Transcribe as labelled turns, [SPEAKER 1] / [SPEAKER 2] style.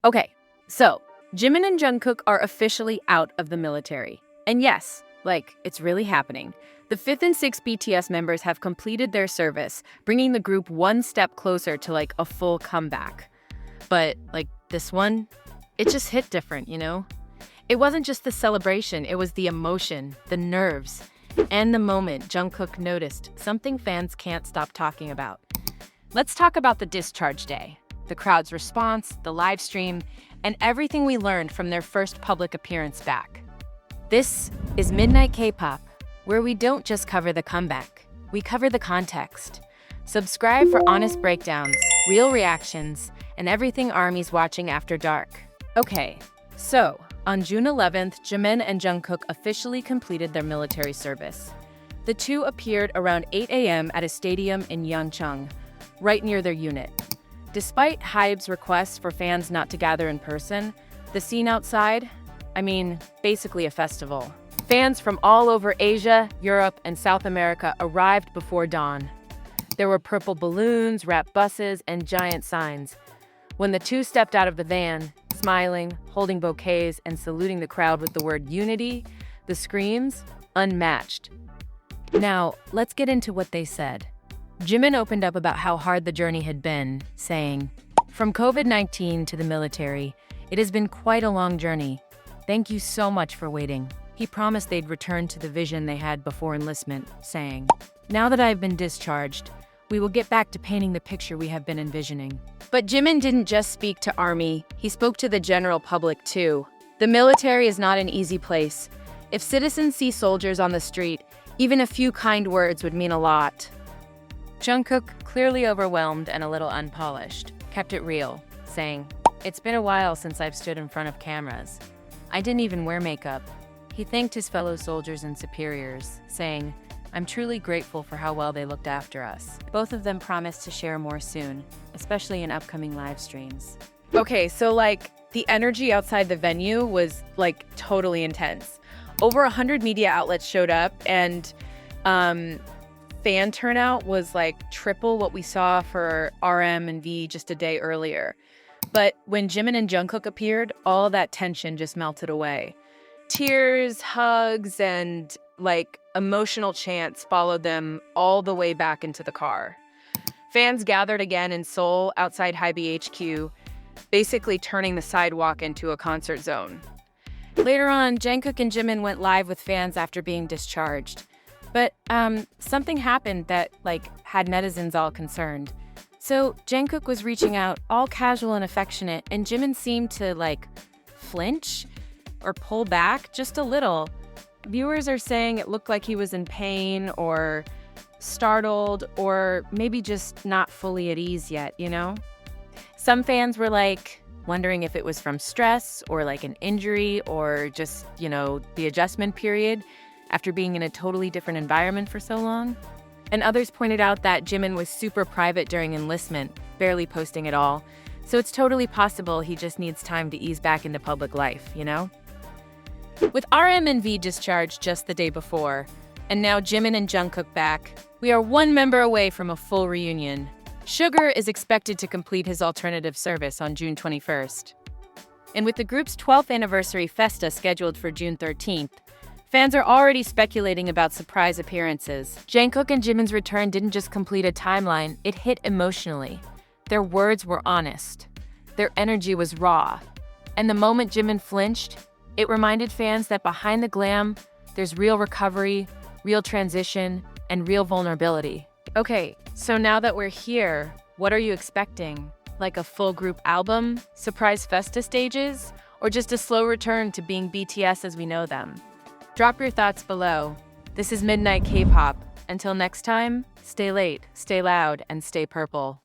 [SPEAKER 1] Okay, so Jimin and Jungkook are officially out of the military. And yes, it's really happening. The 5th and 6th BTS members have completed their service, bringing the group one step closer to a full comeback. But this one, it just hit different, you know? It wasn't just the celebration, it was the emotion, the nerves, and the moment Jungkook noticed something fans can't stop talking about. Let's talk about the discharge day, the crowd's response, the live stream, and everything we learned from their first public appearance back. This is Midnight K-pop, where we don't just cover the comeback, we cover the context. Subscribe for honest breakdowns, real reactions, and everything ARMY's watching after dark. Okay, so on June 11th, Jimin and Jungkook officially completed their military service. The two appeared around 8 a.m. at a stadium in Yeoncheon, right near their unit. Despite HYBE's requests for fans not to gather in person, the scene outside, basically a festival. Fans from all over Asia, Europe, and South America arrived before dawn. There were purple balloons, wrapped buses, and giant signs. When the two stepped out of the van, smiling, holding bouquets, and saluting the crowd with the word unity, the screams, unmatched. Now, let's get into what they said. Jimin opened up about how hard the journey had been, saying, "From COVID-19 to the military, it has been quite a long journey. Thank you so much for waiting." He promised they'd return to the vision they had before enlistment, saying, "Now that I've been discharged, we will get back to painting the picture we have been envisioning." But Jimin didn't just speak to ARMY, he spoke to the general public too. The military is not an easy place. If citizens see soldiers on the street, even a few kind words would mean a lot. Jungkook, clearly overwhelmed and a little unpolished, kept it real, saying, "It's been a while since I've stood in front of cameras. I didn't even wear makeup." He thanked his fellow soldiers and superiors, saying, "I'm truly grateful for how well they looked after us." Both of them promised to share more soon, especially in upcoming live streams. Okay, so the energy outside the venue was totally intense. Over 100 media outlets showed up, and fan turnout was triple what we saw for RM and V just a day earlier. But when Jimin and Jungkook appeared, all that tension just melted away. Tears, hugs, and emotional chants followed them all the way back into the car. Fans gathered again in Seoul outside HYBE HQ, basically turning the sidewalk into a concert zone. Later on, Jungkook and Jimin went live with fans after being discharged. But something happened that had netizens all concerned. So Jungkook was reaching out, all casual and affectionate, and Jimin seemed to flinch or pull back just a little. Viewers are saying it looked like he was in pain or startled or maybe just not fully at ease yet, you know? Some fans were wondering if it was from stress or an injury or just, the adjustment period after being in a totally different environment for so long. And others pointed out that Jimin was super private during enlistment, barely posting at all. So it's totally possible he just needs time to ease back into public life, you know? With RM and V discharged just the day before, and now Jimin and Jungkook back, we are one member away from a full reunion. Sugar is expected to complete his alternative service on June 21st. And with the group's 12th anniversary festa scheduled for June 13th, fans are already speculating about surprise appearances. Jungkook and Jimin's return didn't just complete a timeline, it hit emotionally. Their words were honest. Their energy was raw. And the moment Jimin flinched, it reminded fans that behind the glam, there's real recovery, real transition, and real vulnerability. Okay, so now that we're here, what are you expecting? A full group album, surprise festa stages, or just a slow return to being BTS as we know them? Drop your thoughts below. This is Midnight K-pop. Until next time, stay late, stay loud, and stay purple.